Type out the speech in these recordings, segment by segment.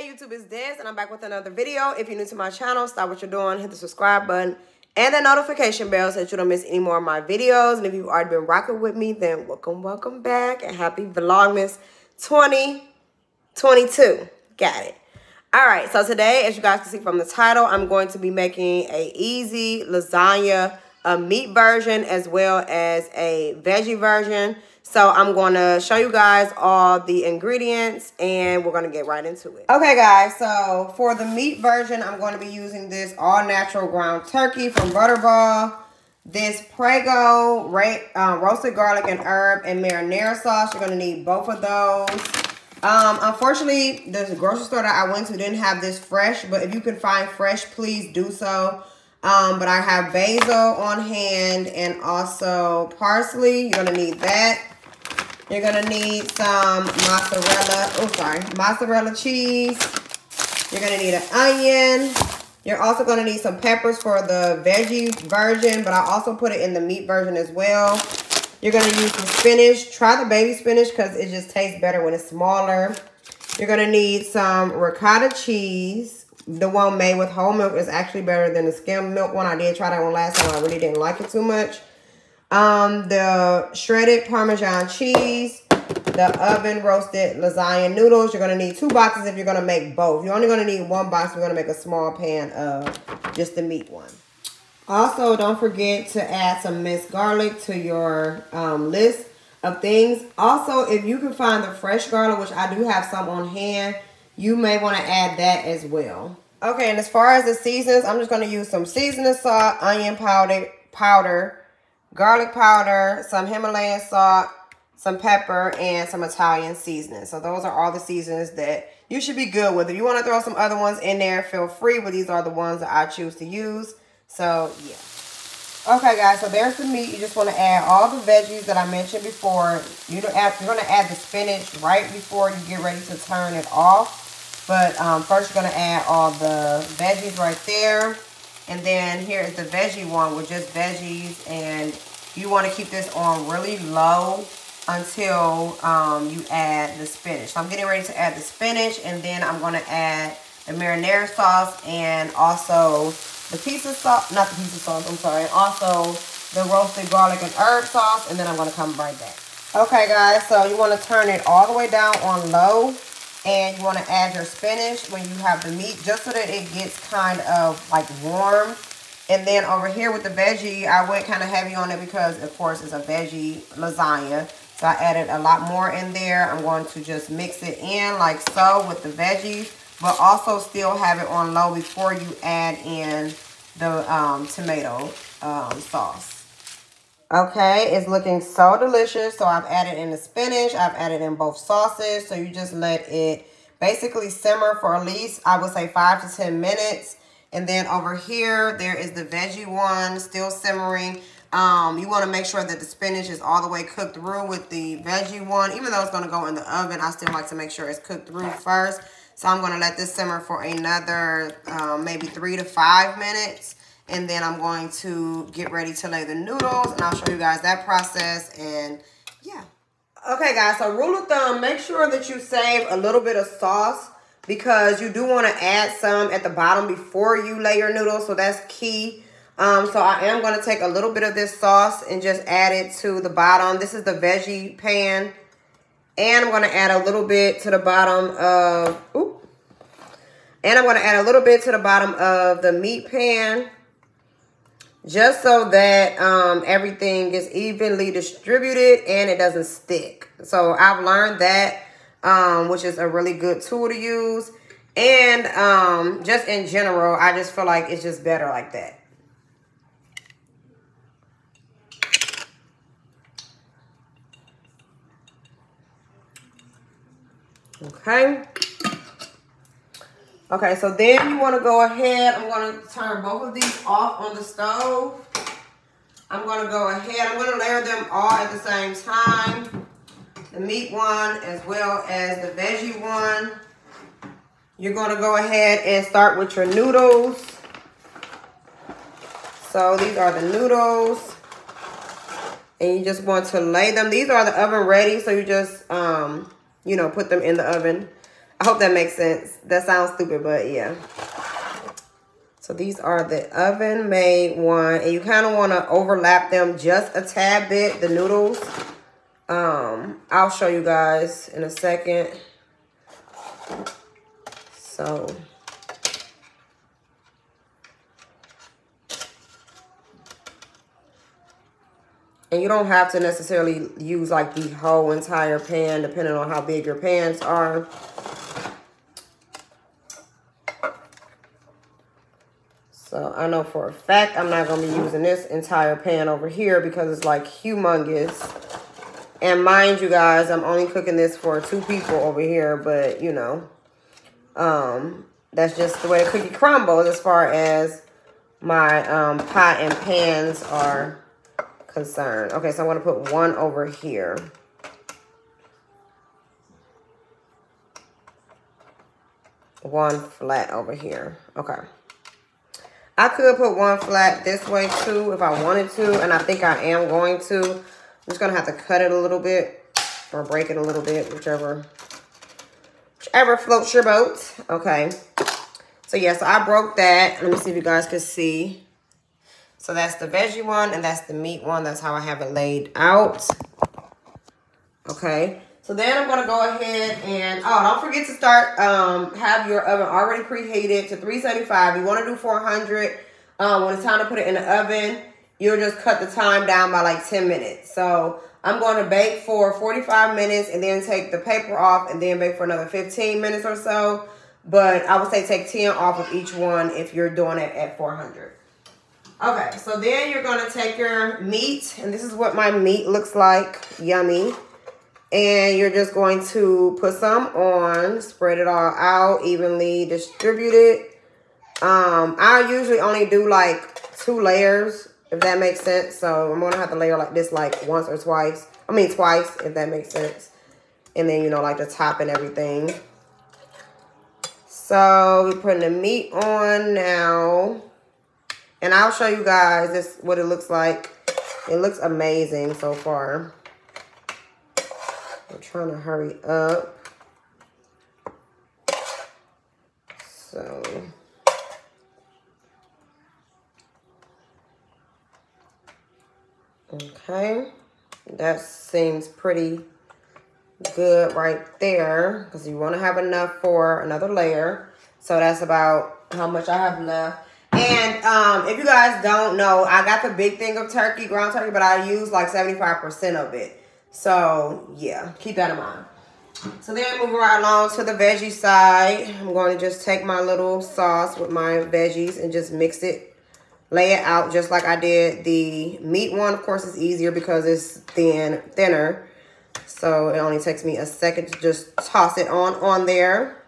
YouTube, it's Des, and I'm back with another video. If you're new to my channel, stop what you're doing, hit the subscribe button and the notification bell so that you don't miss any more of my videos. And if you've already been rocking with me, then welcome back, and happy Vlogmas 2022. Got it. All right, so today, as you guys can see from the title, I'm going to be making a easy lasagna, a meat version as well as a veggie version. So I'm going to show you guys all the ingredients and we're going to get right into it. Okay, guys, so for the meat version, I'm going to be using this all-natural ground turkey from Butterball, this Prego roasted garlic and herb and marinara sauce. You're going to need both of those. Unfortunately, the grocery store that I went to didn't have this fresh, but if you can find fresh, please do so. But I have basil on hand and also parsley. You're going to need that. You're going to need some mozzarella cheese. You're going to need an onion. You're also going to need some peppers for the veggie version, but I also put it in the meat version as well. You're going to use some spinach. Try the baby spinach because it just tastes better when it's smaller. You're going to need some ricotta cheese. The one made with whole milk is actually better than the skim milk one. I did try that one last time. I really didn't like it too much. The shredded Parmesan cheese. The oven roasted lasagna noodles. You're going to need 2 boxes if you're going to make both. You're only going to need 1 box. We're going to make a small pan of just the meat one. Also, don't forget to add some minced garlic to your list of things. Also, if you can find the fresh garlic, which I do have some on hand, you may want to add that as well. Okay, and as far as the seasonings, I'm just going to use some seasoning salt, onion powder, garlic powder, some Himalayan salt, some pepper, and some Italian seasoning. So those are all the seasonings that you should be good with. If you want to throw some other ones in there, feel free, but these are the ones that I choose to use. So, yeah. Okay, guys, so there's the meat. You just want to add all the veggies that I mentioned before. You're going to add the spinach right before you get ready to turn it off. But first, you're going to add all the veggies right there. And then here is the veggie one with just veggies. And you want to keep this on really low until you add the spinach. So I'm getting ready to add the spinach. And then I'm going to add the marinara sauce and also the pizza sauce, not the pizza sauce, I'm sorry, and also the roasted garlic and herb sauce, and then I'm going to come right back. Okay, guys, so you want to turn it all the way down on low, and you want to add your spinach when you have the meat, just so that it gets kind of like warm. And then over here with the veggie, I went kind of heavy on it because, of course, it's a veggie lasagna. So I added a lot more in there. I'm going to just mix it in like so with the veggies, but also still have it on low before you add in the tomato sauce. Okay, it's looking so delicious. So I've added in the spinach. I've added in both sauces. So you just let it basically simmer for at least, I would say, 5 to 10 minutes. And then over here, there is the veggie one still simmering. You want to make sure that the spinach is all the way cooked through with the veggie one. Even though it's going to go in the oven, I still like to make sure it's cooked through first. So I'm going to let this simmer for another maybe 3 to 5 minutes. And then I'm going to get ready to lay the noodles. And I'll show you guys that process. And yeah. Okay, guys. So rule of thumb, make sure that you save a little bit of sauce, because you do want to add some at the bottom before you lay your noodles. So that's key. So I am going to take a little bit of this sauce and just add it to the bottom. This is the veggie pan. And I'm going to add a little bit to the bottom of, the meat pan, just so that everything is evenly distributed and it doesn't stick. So I've learned that, which is a really good tool to use. And just in general, I just feel like it's just better like that. Okay, so then you want to go ahead. I'm going to turn both of these off on the stove. I'm going to go ahead. I'm going to layer them all at the same time. The meat one as well as the veggie one. You're going to go ahead and start with your noodles. So these are the noodles. And you just want to lay them. These are the oven ready, so you just, put them in the oven. I hope that makes sense. That sounds stupid, but yeah. So these are the oven made one. And you kind of want to overlap them just a tad bit, the noodles. I'll show you guys in a second. So. And you don't have to necessarily use like the whole entire pan, depending on how big your pans are. So I know for a fact I'm not going to be using this entire pan over here because it's like humongous. And mind you guys, I'm only cooking this for 2 people over here, but you know, that's just the way the cookie crumbles as far as my pot and pans are concerned. Okay, so I'm going to put one over here. One flat over here. Okay. I could put one flat this way too if I wanted to, and I think I am going to. I'm just going to have to cut it a little bit or break it a little bit, whichever floats your boat. Okay. So yeah, so I broke that. Let me see if you guys can see. So that's the veggie one and that's the meat one. That's how I have it laid out. Okay. So then I'm going to go ahead and, oh, don't forget to start, have your oven already preheated to 375. You want to do 400. When it's time to put it in the oven, you'll just cut the time down by like 10 minutes. So I'm going to bake for 45 minutes and then take the paper off and then bake for another 15 minutes or so. But I would say take 10 off of each one if you're doing it at 400. Okay, so then you're going to take your meat, and this is what my meat looks like. Yummy. And you're just going to put some on, spread it all out, evenly distribute it. I usually only do like 2 layers, if that makes sense. So I'm going to have to layer like this like once or twice. I mean twice, if that makes sense. And then, you know, like the top and everything. So we're putting the meat on now. And I'll show you guys this what it looks like. It looks amazing so far. I'm trying to hurry up. So. Okay. That seems pretty good right there. Because you want to have enough for another layer. So that's about how much I have left. And if you guys don't know, I got the big thing of turkey, ground turkey, but I use like 75% of it. So, yeah, keep that in mind. So then moving right along to the veggie side, I'm going to just take my little sauce with my veggies and just mix it, lay it out just like I did the meat one. Of course, it's easier because it's thinner. So it only takes me a second to just toss it on there.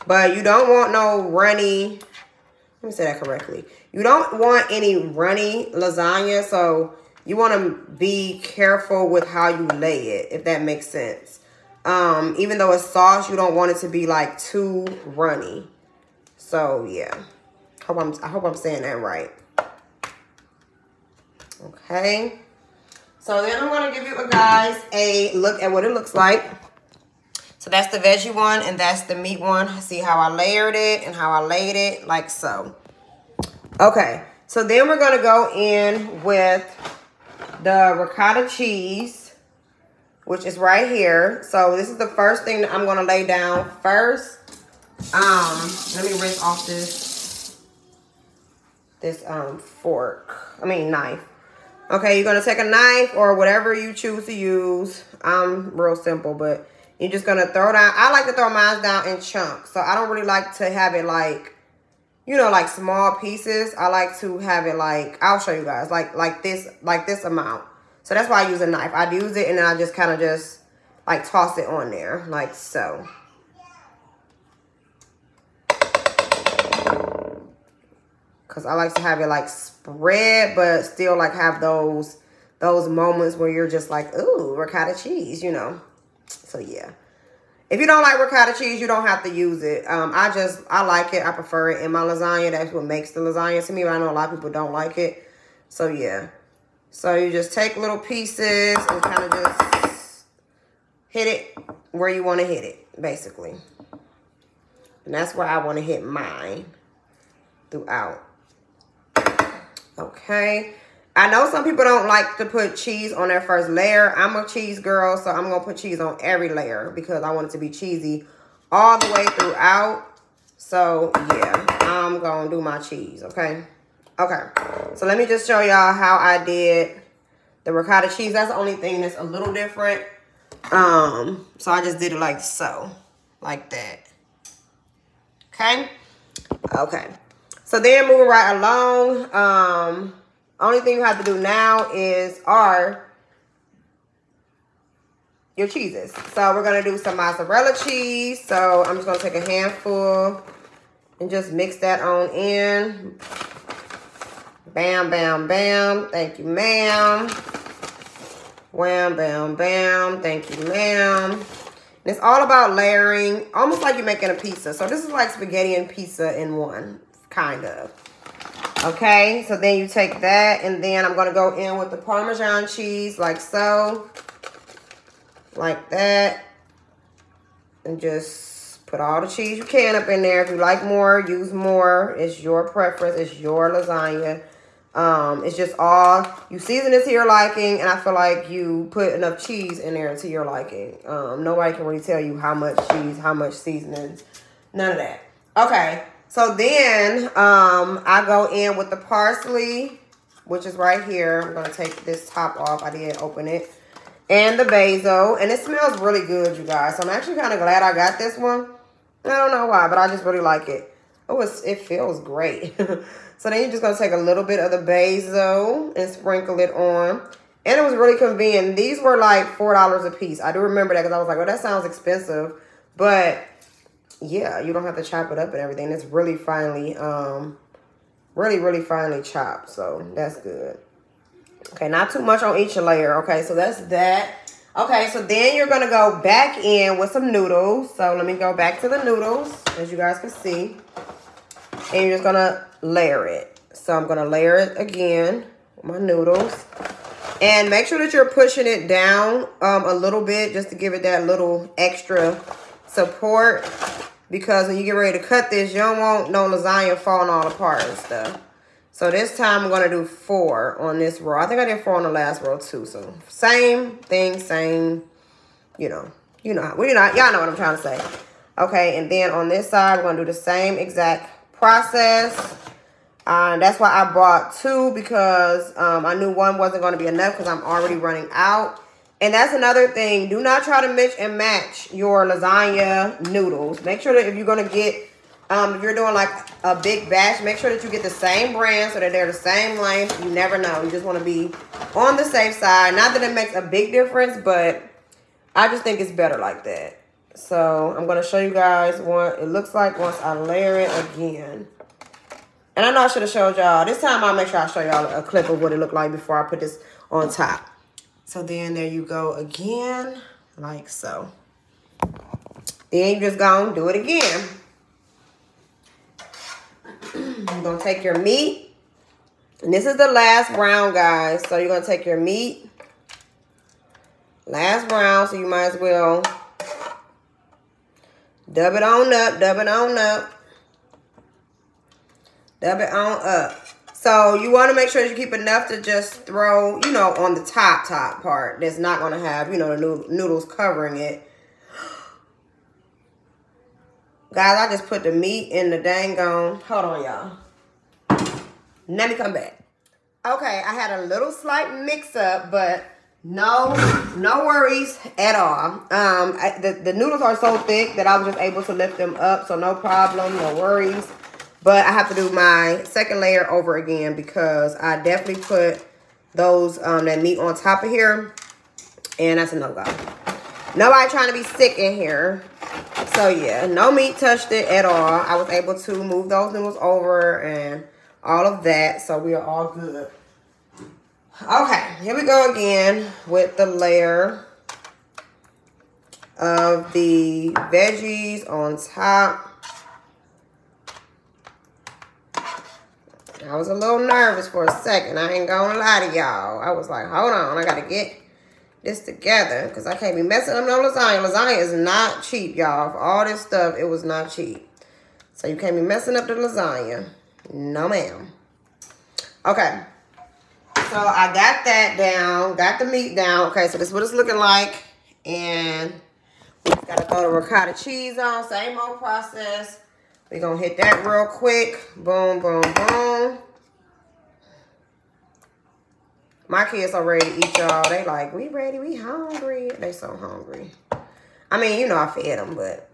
But you don't want no runny... Let me say that correctly. You don't want any runny lasagna, so you want to be careful with how you lay it, if that makes sense. Even though it's sauce, you don't want it to be like too runny. So yeah, I hope I'm saying that right. Okay. So then I'm going to give you guys a look at what it looks like. So that's the veggie one and that's the meat one. See how I layered it and how I laid it like so. Okay, so then we're going to go in with the ricotta cheese, which is right here. So this is the first thing that I'm going to lay down first. Let me rinse off this knife. Okay, you're going to take a knife or whatever you choose to use. I'm real simple, but you're just going to throw down. I like to throw mine down in chunks. So I don't really like to have it like, you know, like small pieces. I like to have it like, I'll show you guys, like this amount. So that's why I use a knife. I use it and then I just kind of just like toss it on there like so. Because I like to have it like spread, but still like have those moments where you're just like, ooh, ricotta cheese, you know. So yeah. If you don't like ricotta cheese, you don't have to use it. I like it. I prefer it in my lasagna. That's what makes the lasagna to me. But I know a lot of people don't like it. So yeah. So you just take little pieces and kind of just hit it where you want to hit it. basically. And that's where I want to hit mine throughout. Okay. I know some people don't like to put cheese on their first layer. I'm a cheese girl, so I'm going to put cheese on every layer because I want it to be cheesy all the way throughout. So, yeah, I'm going to do my cheese, okay? Okay. So, let me just show y'all how I did the ricotta cheese. That's the only thing that's a little different. So, I just did it like so. Like that. Okay? Okay. So, then moving right along, only thing you have to do now are your cheeses. So we're going to do some mozzarella cheese. So I'm just going to take a handful and just mix that on in. Bam, bam, bam. Thank you, ma'am. Wham, bam, bam. Thank you, ma'am. And it's all about layering, almost like you're making a pizza. So this is like spaghetti and pizza in one, kind of. Okay, so then you take that, and then I'm going to go in with the Parmesan cheese, like so. Like that. And just put all the cheese you can up in there. If you like more, use more. It's your preference. It's your lasagna. It's just all, you season it to your liking, and I feel like you put enough cheese in there to your liking. Nobody can really tell you how much cheese, how much seasonings. None of that. Okay. So then, I go in with the parsley, which is right here. I'm going to take this top off. I didn't open it. And the basil. And it smells really good, you guys. So I'm actually kind of glad I got this one. I don't know why, but I just really like it. Oh, it feels great. So then you're just going to take a little bit of the basil and sprinkle it on. And it was really convenient. These were like $4 a piece. I do remember that because I was like, well, that sounds expensive. But yeah, you don't have to chop it up and everything. It's really finely, really finely chopped. So that's good. Okay, not too much on each layer. Okay, so that's that. Okay, so then you're going to go back in with some noodles. So let me go back to the noodles, as you guys can see. And you're just going to layer it. So I'm going to layer it again with my noodles. And make sure that you're pushing it down a little bit just to give it that little extra support. Because when you get ready to cut this, you don't want no lasagna falling all apart and stuff. So this time I'm going to do 4 on this row. I think I did 4 on the last row too. So same thing, same, y'all know what I'm trying to say. Okay, and then on this side, we're going to do the same exact process. That's why I brought 2 because I knew 1 wasn't going to be enough because I'm already running out. And that's another thing. Do not try to mix and match your lasagna noodles. Make sure that if you're going to get, if you're doing like a big batch, make sure that you get the same brand so that they're the same length. You never know. You just want to be on the safe side. Not that it makes a big difference, but I just think it's better like that. So I'm going to show you guys what it looks like once I layer it again. And I know I should have showed y'all. This time I'll make sure I show y'all a clip of what it looked like before I put this on top. So then there you go again, like so. Then you just gonna do it again. You're gonna take your meat. And this is the last brown, guys. So you're gonna take your meat. Last brown, so you might as well dub it on up, dub it on up. Dub it on up. So you want to make sure that you keep enough to just throw, on the top part. That's not going to have, the noodles covering it. Guys, I just put the meat in the dang on. Hold on, y'all. Let me come back. Okay, I had a little slight mix-up, but no worries at all. The noodles are so thick that I was just able to lift them up, so no problem, no worries. But I have to do my second layer over again because I definitely put those that meat on top of here. And that's a no-go. Nobody trying to be sick in here. So, yeah, no meat touched it at all. I was able to move those noodles over and all of that. So, we are all good. Okay, here we go again with the layer of the veggies on top. I was a little nervous for a second. I ain't gonna lie to y'all. I was like, hold on. I got to get this together because I can't be messing up no lasagna. Lasagna is not cheap, y'all. For all this stuff, it was not cheap. So you can't be messing up the lasagna. No, ma'am. Okay. So I got that down. Got the meat down. Okay, so this is what it's looking like. And we just got to throw the ricotta cheese on. Same old process. We're going to hit that real quick. Boom, boom, boom. My kids are ready to eat, y'all. They like, we ready, we hungry. They so hungry. I mean, you know I fed them, but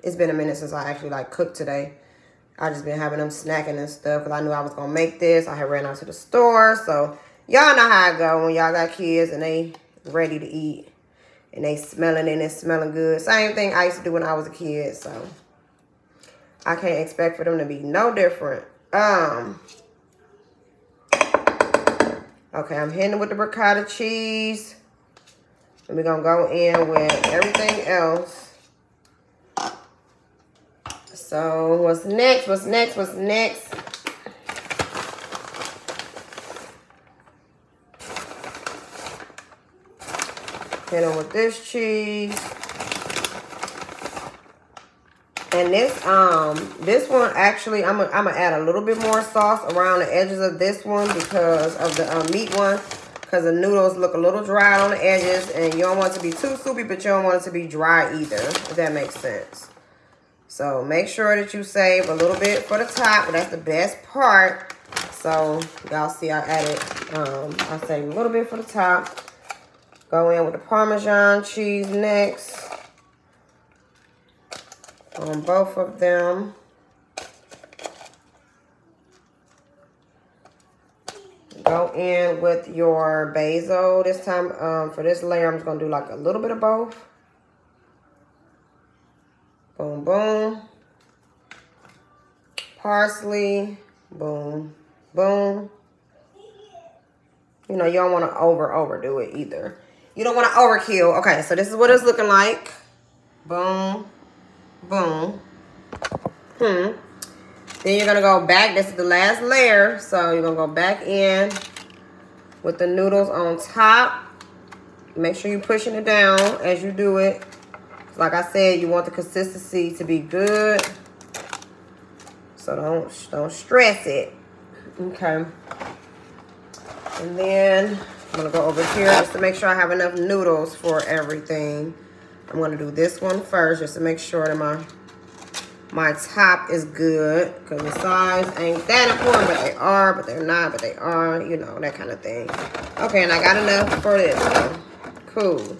it's been a minute since I actually like cooked today. I just been having them snacking and stuff because I knew I was going to make this. I had ran out to the store. So y'all know how I go when y'all got kids and they ready to eat. And they smelling and it's smelling good. Same thing I used to do when I was a kid. So I can't expect for them to be no different. Okay, I'm hitting it with the ricotta cheese. And we're going to go in with everything else. So, what's next? What's next? What's next? Hit them with this cheese. And this one actually, I'm gonna add a little bit more sauce around the edges of this one because of the meat one. Because the noodles look a little dry on the edges, and you don't want it to be too soupy, but you don't want it to be dry either, if that makes sense. So make sure that you save a little bit for the top. That's the best part. So y'all see I added, I saved a little bit for the top. Go in with the Parmesan cheese next. On both of them. Go in with your basil. This time, for this layer, I'm just going to do like a little bit of both. Boom, boom. Parsley. Boom, boom. You know, you don't want to overdo it either. You don't want to overkill. Okay, so this is what it's looking like. Boom. Boom. Then you're going to go back. This is the last layer. So you're going to go back in with the noodles on top. Make sure you're pushing it down as you do it. Like I said, you want the consistency to be good. So don't stress it. Okay. And then I'm going to go over here just to make sure I have enough noodles for everything. I'm going to do this one first just to make sure that my top is good. Because the sides ain't that important, but they are. But they're not, but they are. You know, that kind of thing. Okay, and I got enough for this one. Cool.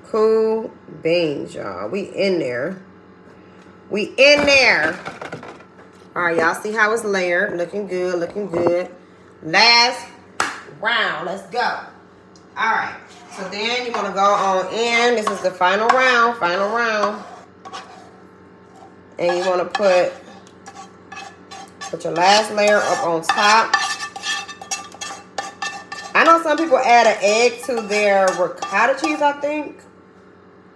Cool beans, y'all. We in there. We in there. All right, y'all see how it's layered. Looking good, looking good. Last round. Let's go. All right. So then you're going to go on in. This is the final round. Final round. And you want to put your last layer up on top. I know some people add an egg to their ricotta cheese, I think.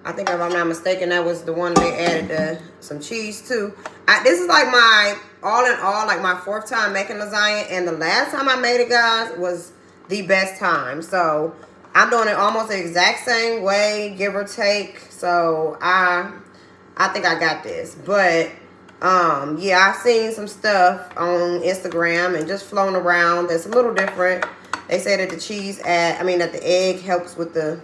I think if I'm not mistaken, that was the one they added some cheese to. This is like my, all in all, like my 4th time making lasagna. And the last time I made it, guys, was the best time. So I'm doing it almost the exact same way, give or take. So I think I got this. But yeah, I've seen some stuff on Instagram and just flown around that's a little different. They say that the that the egg helps with the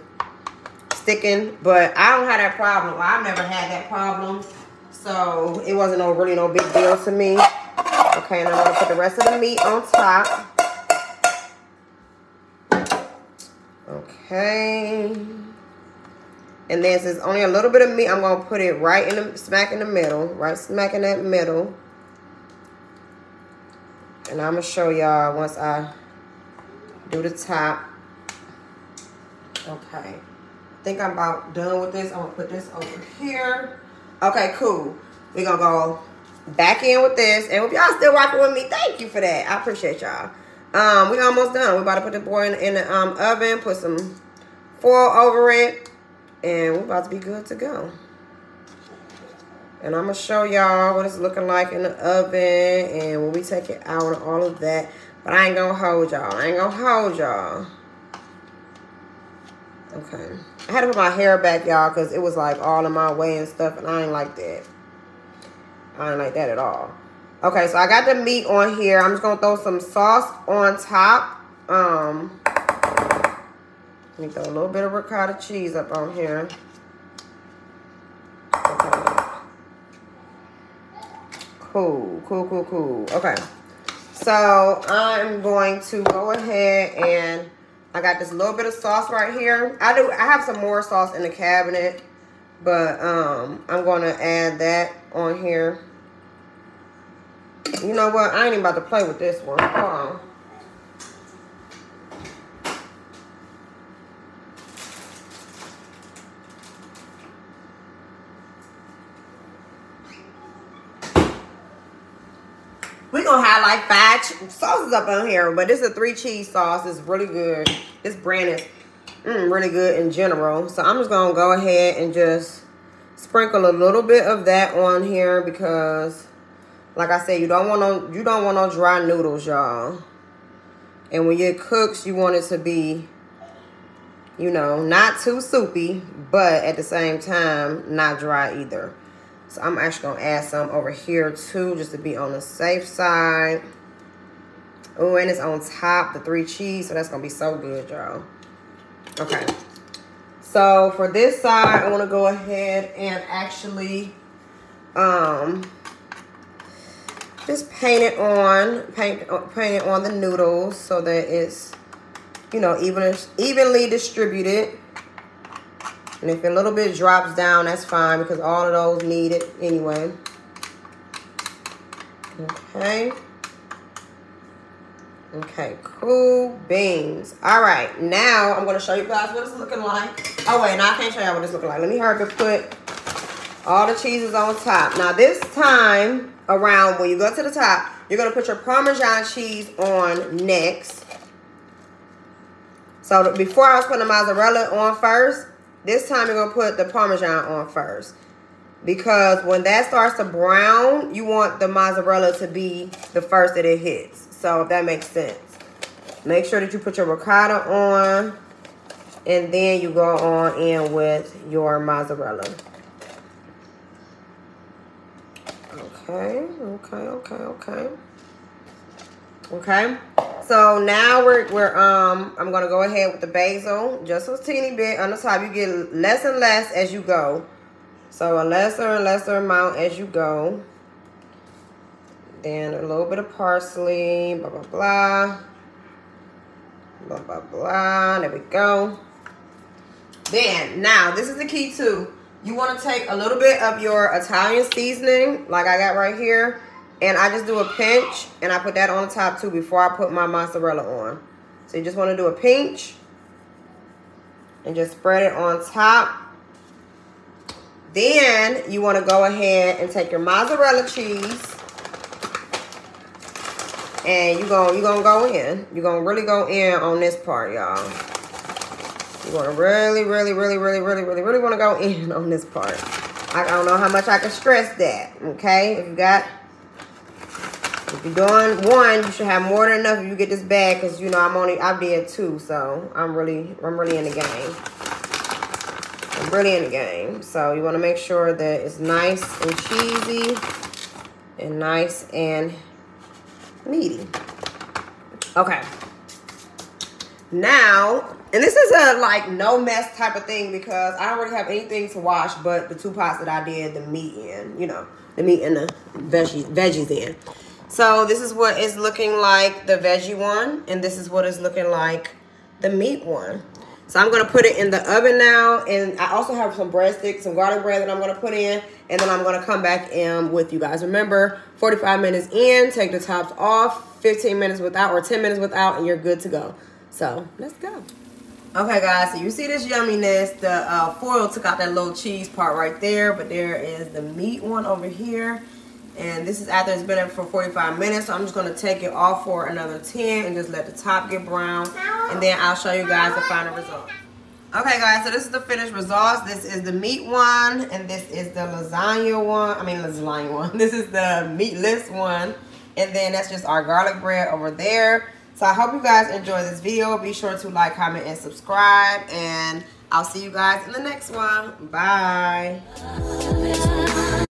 sticking, but I don't have that problem. Well, I've never had that problem, so it wasn't really no big deal to me. Okay, and I'm gonna put the rest of the meat on top. Okay, and then since only a little bit of meat, I'm gonna put it right in the smack in the middle, right smack in that middle, and I'm gonna show y'all once I do the top. Okay, I think I'm about done with this. I'm gonna put this over here. Okay, cool. We're gonna go back in with this, and if y'all still rocking with me, thank you for that. I appreciate y'all. We almost done. We're about to put the boy in the oven, put some foil over it, and we're about to be good to go. And I'm gonna show y'all what it's looking like in the oven and when we take it out and all of that. But I ain't gonna hold y'all. I ain't gonna hold y'all. Okay. I had to put my hair back, y'all, because it was like all in my way and stuff, and I ain't like that. I ain't like that at all. Okay, so I got the meat on here. I'm just going to throw some sauce on top. Let me throw a little bit of ricotta cheese up on here. Okay. Cool. Okay. So I'm going to go ahead and I got this little bit of sauce right here. I have some more sauce in the cabinet, but I'm going to add that on here. You know what? I ain't even about to play with this one. Hold on. We're going to have like 5 sauces up on here, but this is a 3 cheese sauce. It's really good. This brand is really good in general. So I'm just going to go ahead and just sprinkle a little bit of that on here because, like I said, you don't want no dry noodles, y'all. And when it cooks, you want it to be, you know, not too soupy, but at the same time, not dry either. So I'm actually going to add some over here too, just to be on the safe side. Oh, and it's on top, the 3 cheese, so that's going to be so good, y'all. Okay. So for this side, I want to go ahead and actually just paint it on the noodles so that it's, you know, evenly distributed. And if a little bit drops down, that's fine because all of those need it anyway. Okay. Okay, cool beans. All right, now I'm going to show you guys what it's looking like. Oh, wait, no, I can't show you what it's looking like. Let me hurry up and put all the cheeses on top. Now, this time around, when you go to the top, you're going to put your Parmesan cheese on next. So before I was putting the mozzarella on first, this time you're going to put the Parmesan on first. Because when that starts to brown, you want the mozzarella to be the first that it hits. So if that makes sense. Make sure that you put your ricotta on. And then you go on in with your mozzarella. Okay. Okay. So now I'm gonna go ahead with the basil, just a teeny bit on the top. You get less and less as you go. So a lesser and lesser amount as you go. Then a little bit of parsley, blah, blah, blah. Blah, blah, blah. There we go. Then, now, this is the key too. You want to take a little bit of your Italian seasoning, like I got right here. And I just do a pinch, and I put that on top too before I put my mozzarella on. So you just want to do a pinch. And just spread it on top. Then, you want to go ahead and take your mozzarella cheese. And you're gonna go in. You're gonna really go in on this part, y'all. You're gonna really want to go in on this part. I don't know how much I can stress that. Okay, if you're doing one, you should have more than enough if you get this bag, because you know I did 2, so I'm really in the game. I'm really in the game. So you want to make sure that it's nice and cheesy and nice and meaty. Okay. Now, and this is a like no mess type of thing because I don't really have anything to wash but the 2 pots that I did the meat in, you know, the meat and the veggies in. So this is what it's looking like, the veggie one, and this is what it's looking like, the meat one. So I'm going to put it in the oven now, and I also have some breadsticks, some garlic bread that I'm going to put in, and then I'm going to come back in with you guys. Remember, 45 minutes in, take the tops off, 15 minutes without, or 10 minutes without, and you're good to go. So let's go. Okay, guys, so you see this yumminess. The foil took out that little cheese part right there, but there is the meat one over here. And this is after it's been in for 45 minutes. So I'm just going to take it off for another 10 and just let the top get brown. And then I'll show you guys the final result. Okay, guys, so this is the finished results. This is the meat one, and this is the lasagna one. I mean, lasagna one. This is the meatless one. And then that's just our garlic bread over there. So I hope you guys enjoy this video. Be sure to like, comment, and subscribe. And I'll see you guys in the next one. Bye.